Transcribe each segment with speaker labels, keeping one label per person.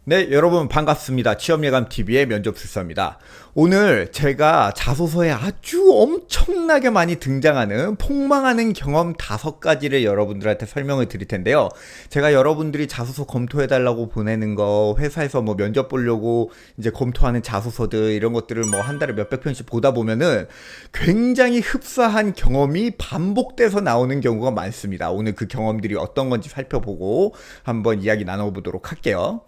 Speaker 1: 네, 여러분 반갑습니다. 취업예감TV의 면접술사입니다. 오늘 제가 자소서에 아주 엄청나게 많이 등장하는 폭망하는 경험 5가지를 여러분들한테 설명을 드릴 텐데요. 제가 여러분들이 자소서 검토해달라고 보내는 거, 회사에서 뭐 면접 보려고 이제 검토하는 자소서들 이런 것들을 뭐 한 달에 몇백 편씩 보다 보면은 굉장히 흡사한 경험이 반복돼서 나오는 경우가 많습니다. 오늘 그 경험들이 어떤 건지 살펴보고 한번 이야기 나눠보도록 할게요.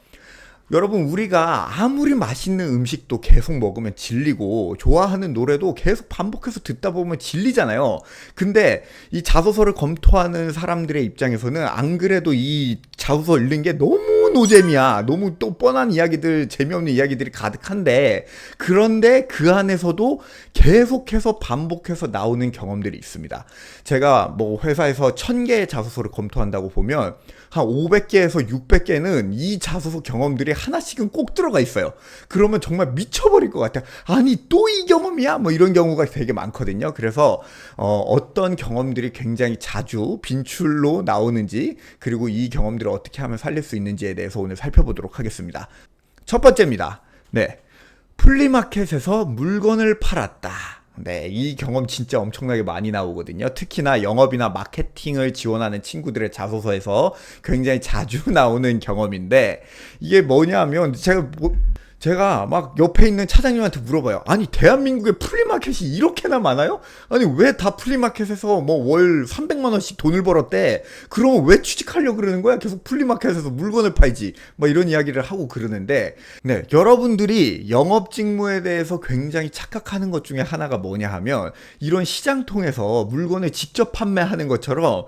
Speaker 1: 여러분, 우리가 아무리 맛있는 음식도 계속 먹으면 질리고 좋아하는 노래도 계속 반복해서 듣다 보면 질리잖아요. 근데 이 자소서를 검토하는 사람들의 입장에서는 안 그래도 이 자소서 읽는 게 너무 노잼이야. 너무 또 뻔한 이야기들, 재미없는 이야기들이 가득한데, 그런데 그 안에서도 계속해서 반복해서 나오는 경험들이 있습니다. 제가 뭐 회사에서 1000개의 자소서를 검토한다고 보면 한 500개에서 600개는 이 자소서 경험들이 하나씩은 꼭 들어가 있어요. 그러면 정말 미쳐버릴 것 같아요. 아니, 또 이 경험이야? 뭐 이런 경우가 되게 많거든요. 그래서 어떤 경험들이 굉장히 자주 빈출로 나오는지, 그리고 이 경험들을 어떻게 하면 살릴 수 있는지에 대해서 오늘 살펴보도록 하겠습니다. 첫 번째입니다. 네, 플리마켓에서 물건을 팔았다. 네, 이 경험 진짜 엄청나게 많이 나오거든요. 특히나 영업이나 마케팅을 지원하는 친구들의 자소서에서 굉장히 자주 나오는 경험인데, 이게 뭐냐면 제가 막 옆에 있는 차장님한테 물어봐요. 아니, 대한민국에 플리마켓이 이렇게나 많아요? 아니, 왜 다 플리마켓에서 뭐 월 300만 원씩 돈을 벌었대? 그러면 왜 취직하려고 그러는 거야? 계속 플리마켓에서 물건을 팔지. 뭐 이런 이야기를 하고 그러는데, 네, 여러분들이 영업 직무에 대해서 굉장히 착각하는 것 중에 하나가 뭐냐 하면, 이런 시장 통해서 물건을 직접 판매하는 것처럼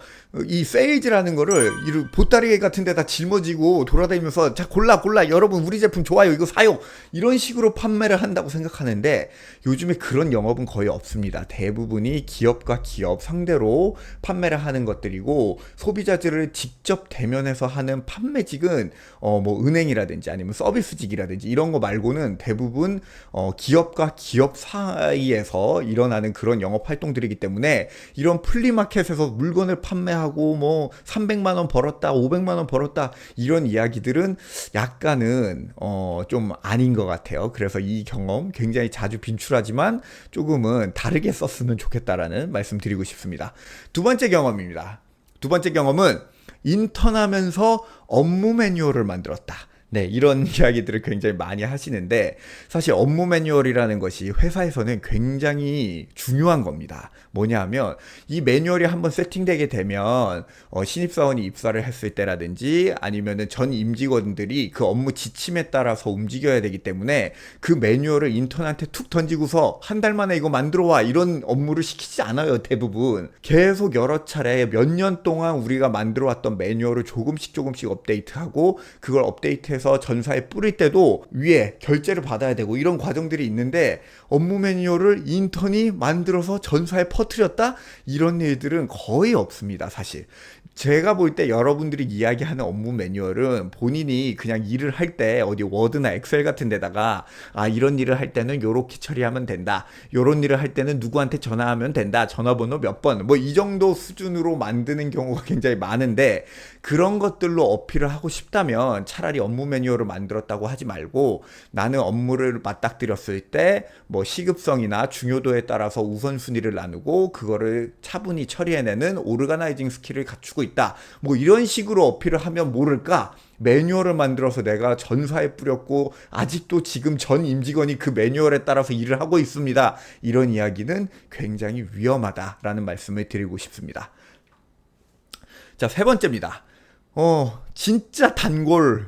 Speaker 1: 이 세일즈라는 거를 보따리 같은 데다 짊어지고 돌아다니면서 자, 골라 여러분 우리 제품 좋아요, 이거 사요, 이런 식으로 판매를 한다고 생각하는데, 요즘에 그런 영업은 거의 없습니다. 대부분이 기업과 기업 상대로 판매를 하는 것들이고, 소비자들을 직접 대면해서 하는 판매직은 뭐 은행이라든지 아니면 서비스직이라든지 이런 거 말고는 대부분 기업과 기업 사이에서 일어나는 그런 영업 활동들이기 때문에, 이런 플리마켓에서 물건을 판매하고 뭐 300만 원 벌었다, 500만 원 벌었다, 이런 이야기들은 약간은 좀 아닌 것 같아요. 그래서 이 경험 굉장히 자주 빈출하지만 조금은 다르게 썼으면 좋겠다라는 말씀 드리고 싶습니다. 두 번째 경험입니다. 두 번째 경험은 인턴하면서 업무 매뉴얼을 만들었다. 네, 이런 이야기들을 굉장히 많이 하시는데, 사실 업무 매뉴얼이라는 것이 회사에서는 굉장히 중요한 겁니다. 뭐냐 하면, 이 매뉴얼이 한번 세팅되게 되면 신입사원이 입사를 했을 때라든지 아니면은 전 임직원들이 그 업무 지침에 따라서 움직여야 되기 때문에, 그 매뉴얼을 인턴한테 툭 던지고서 한 달 만에 이거 만들어 와, 이런 업무를 시키지 않아요. 대부분 계속 여러 차례 몇 년 동안 우리가 만들어 왔던 매뉴얼을 조금씩 업데이트하고, 그걸 업데이트해서 전사에 뿌릴 때도 위에 결제를 받아야 되고, 이런 과정들이 있는데, 업무 매뉴얼을 인턴이 만들어서 전사에 퍼뜨렸다? 이런 일들은 거의 없습니다, 사실. 제가 볼 때 여러분들이 이야기하는 업무 매뉴얼은 본인이 그냥 일을 할 때 어디 워드나 엑셀 같은 데다가, 아, 이런 일을 할 때는 요렇게 처리하면 된다, 요런 일을 할 때는 누구한테 전화하면 된다, 전화번호 몇 번, 뭐 이 정도 수준으로 만드는 경우가 굉장히 많은데, 그런 것들로 어필을 하고 싶다면 차라리 업무 매뉴얼을 만들었다고 하지 말고, 나는 업무를 맞닥뜨렸을 때 뭐 시급성이나 중요도에 따라서 우선순위를 나누고 그거를 차분히 처리해내는 오르가나이징 스킬을 갖추고 있다, 뭐 이런 식으로 어필을 하면 모를까, 매뉴얼을 만들어서 내가 전사에 뿌렸고 아직도 지금 전 임직원이 그 매뉴얼에 따라서 일을 하고 있습니다, 이런 이야기는 굉장히 위험하다라는 말씀을 드리고 싶습니다. 자, 세 번째입니다. 진짜 단골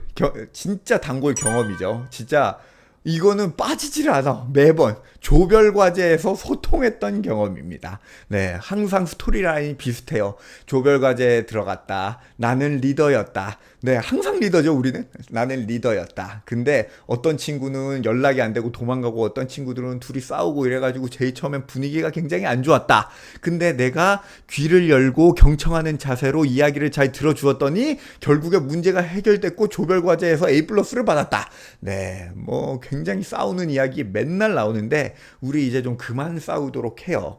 Speaker 1: 경험이죠. 진짜 이거는 빠지질 않아. 매번 조별 과제에서 소통했던 경험입니다. 네, 항상 스토리라인이 비슷해요. 조별 과제에 들어갔다, 나는 리더였다. 네, 항상 리더죠, 우리는. 나는 리더였다. 근데 어떤 친구는 연락이 안 되고 도망가고, 어떤 친구들은 둘이 싸우고 이래가지고 제일 처음엔 분위기가 굉장히 안 좋았다. 근데 내가 귀를 열고 경청하는 자세로 이야기를 잘 들어주었더니 결국에 문제가 해결됐고 조별 과제에서 A 플러스를 받았다. 네, 뭐 굉장히 싸우는 이야기 맨날 나오는데, 우리 이제 좀 그만 싸우도록 해요.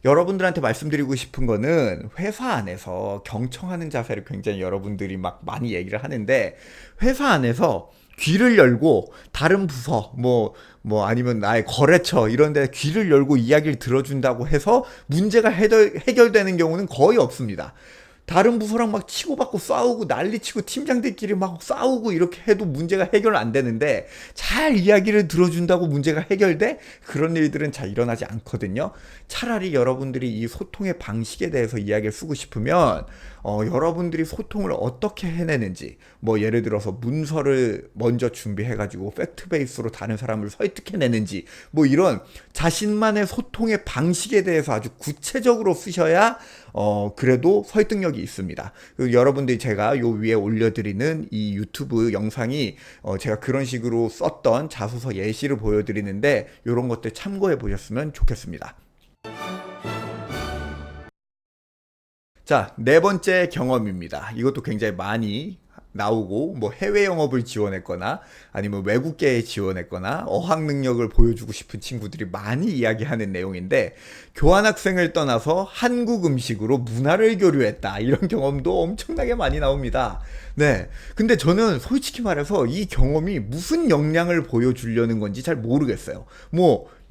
Speaker 1: 여러분들한테 말씀드리고 싶은 거는 회사 안에서 경청하는 자세를 굉장히 여러분들이 막 많이 얘기를 하는데 회사 안에서 귀를 열고 다른 부서 아니면 나의 거래처 이런 데 귀를 열고 이야기를 들어준다고 해서 문제가 해결되는 경우는 거의 없습니다. 다른 부서랑 막 치고받고 싸우고 난리치고 팀장들끼리 막 싸우고 이렇게 해도 문제가 해결 안 되는데 잘 이야기를 들어준다고 문제가 해결돼? 그런 일들은 잘 일어나지 않거든요. 차라리 여러분들이 이 소통의 방식에 대해서 이야기를 쓰고 싶으면 여러분들이 소통을 어떻게 해내는지 예를 들어서 문서를 먼저 준비해가지고 팩트 베이스로 다른 사람을 설득해내는지 이런 자신만의 소통의 방식에 대해서 아주 구체적으로 쓰셔야 그래도 설득력이 있습니다. 여러분들이 제가 요 위에 올려드리는 이 유튜브 영상이 제가 그런 식으로 썼던 자소서 예시를 보여드리는데 이런 것들 참고해 보셨으면 좋겠습니다. 자, 네 번째 경험입니다. 이것도 굉장히 많이 나오고 해외 영업을 지원했거나 아니면 외국계에 지원했거나 어학 능력을 보여주고 싶은 친구들이 많이 이야기하는 내용인데 교환학생을 떠나서 한국 음식으로 문화를 교류했다 이런 경험도 엄청나게 많이 나옵니다. 네, 근데 저는 솔직히 말해서 이 경험이 무슨 역량을 보여주려는 건지 잘 모르겠어요.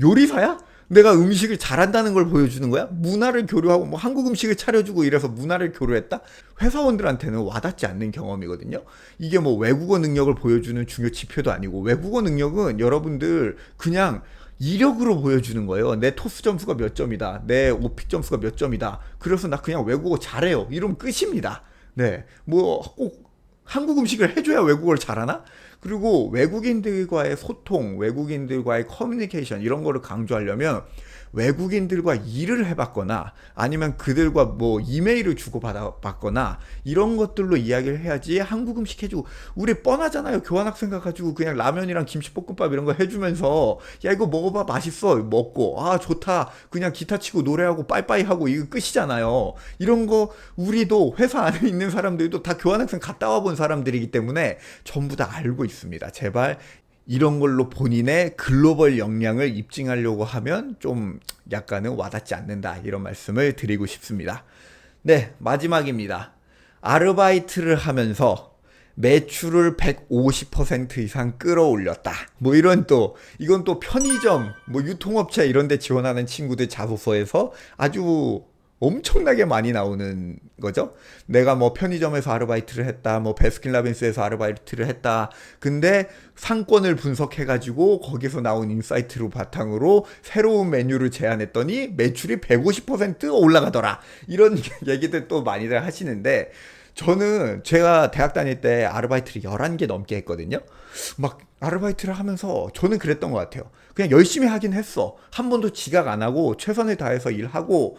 Speaker 1: 요리사야? 내가 음식을 잘한다는 걸 보여주는 거야? 문화를 교류하고 한국 음식을 차려주고 이래서 문화를 교류했다? 회사원들한테는 와닿지 않는 경험이거든요. 이게 외국어 능력을 보여주는 중요 지표도 아니고 외국어 능력은 여러분들 그냥 이력으로 보여주는 거예요. 내 토스 점수가 몇 점이다. 내 오픽 점수가 몇 점이다. 그래서 나 그냥 외국어 잘해요. 이러면 끝입니다. 네. 꼭 한국 음식을 해줘야 외국어를 잘하나? 그리고 외국인들과의 소통, 외국인들과의 커뮤니케이션 이런 거를 강조하려면 외국인들과 일을 해봤거나 아니면 그들과 이메일을 주고받았거나 이런 것들로 이야기를 해야지 한국 음식 해주고 우리 뻔하잖아요. 교환학생 가가지고 그냥 라면이랑 김치볶음밥 이런 거 해주면서 야 이거 먹어봐 맛있어 먹고 아 좋다 그냥 기타 치고 노래하고 빠이빠이 하고 이거 끝이잖아요. 이런 거 우리도 회사 안에 있는 사람들도 다 교환학생 갔다 와본 사람들이기 때문에 전부 다 알고 있습니다. 제발 이런 걸로 본인의 글로벌 역량을 입증하려고 하면 좀 약간은 와닿지 않는다 이런 말씀을 드리고 싶습니다. 네, 마지막입니다. 아르바이트를 하면서 매출을 150% 이상 끌어올렸다. 이건 또 편의점, 유통업체 이런 데 지원하는 친구들 자소서에서 아주 엄청나게 많이 나오는 거죠. 내가 편의점에서 아르바이트를 했다, 베스킨라빈스에서 아르바이트를 했다. 근데 상권을 분석해가지고 거기서 나온 인사이트로 바탕으로 새로운 메뉴를 제안했더니 매출이 150% 올라가더라. 이런 얘기들 또 많이들 하시는데 저는 제가 대학 다닐 때 아르바이트를 11개 넘게 했거든요. 아르바이트를 하면서 저는 그랬던 것 같아요. 그냥 열심히 하긴 했어. 한 번도 지각 안 하고 최선을 다해서 일하고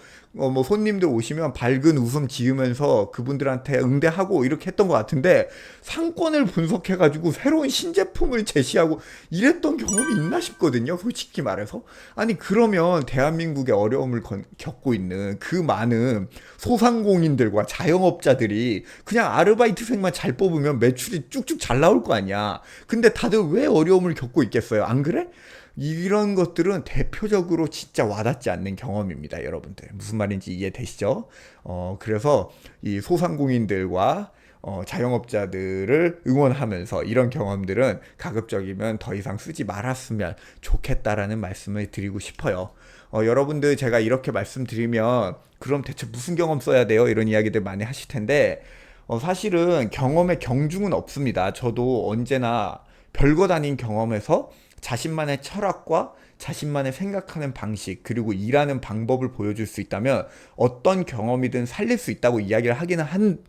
Speaker 1: 손님들 오시면 밝은 웃음 지으면서 그분들한테 응대하고 이렇게 했던 것 같은데 상권을 분석해가지고 새로운 신제품을 제시하고 이랬던 경험이 있나 싶거든요. 솔직히 말해서. 아니 그러면 대한민국의 어려움을 겪고 있는 그 많은 소상공인들과 자영업자들이 그냥 아르바이트생만 잘 뽑으면 매출이 쭉쭉 잘 나올 거 아니야. 근데 다들 왜 어려움을 겪고 있겠어요? 안 그래? 이런 것들은 대표적으로 진짜 와닿지 않는 경험입니다, 여러분들. 무슨 말인지 이해되시죠? 그래서 이 소상공인들과 자영업자들을 응원하면서 이런 경험들은 가급적이면 더 이상 쓰지 말았으면 좋겠다라는 말씀을 드리고 싶어요. 여러분들 제가 이렇게 말씀드리면 그럼 대체 무슨 경험 써야 돼요? 이런 이야기들 많이 하실 텐데 사실은 경험에 경중은 없습니다. 저도 언제나 별것 아닌 경험에서 자신만의 철학과 자신만의 생각하는 방식 그리고 일하는 방법을 보여줄 수 있다면 어떤 경험이든 살릴 수 있다고 이야기를 하기는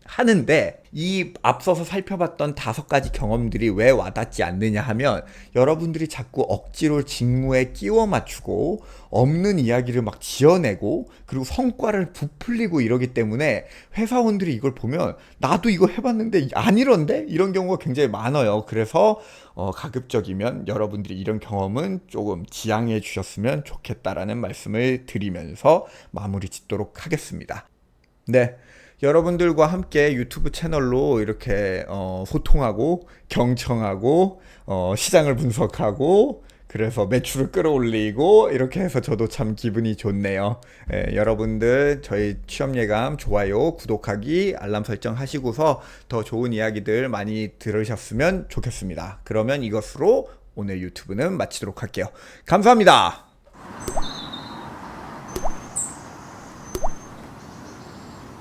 Speaker 1: 하는데 이 앞서서 살펴봤던 5가지 경험들이 왜 와닿지 않느냐 하면 여러분들이 자꾸 억지로 직무에 끼워 맞추고 없는 이야기를 막 지어내고 그리고 성과를 부풀리고 이러기 때문에 회사원들이 이걸 보면 나도 이거 해봤는데 안 이런데? 이런 경우가 굉장히 많아요. 그래서 가급적이면 여러분들이 이런 경험은 조금 지양해 주셨으면 좋겠다라는 말씀을 드리면서 마무리 짓도록 하겠습니다. 네. 여러분들과 함께 유튜브 채널로 이렇게 소통하고 경청하고 시장을 분석하고 그래서 매출을 끌어올리고 이렇게 해서 저도 참 기분이 좋네요. 여러분들 저희 취업 예감 좋아요, 구독하기, 알람 설정 하시고서 더 좋은 이야기들 많이 들으셨으면 좋겠습니다. 그러면 이것으로 오늘 유튜브는 마치도록 할게요. 감사합니다.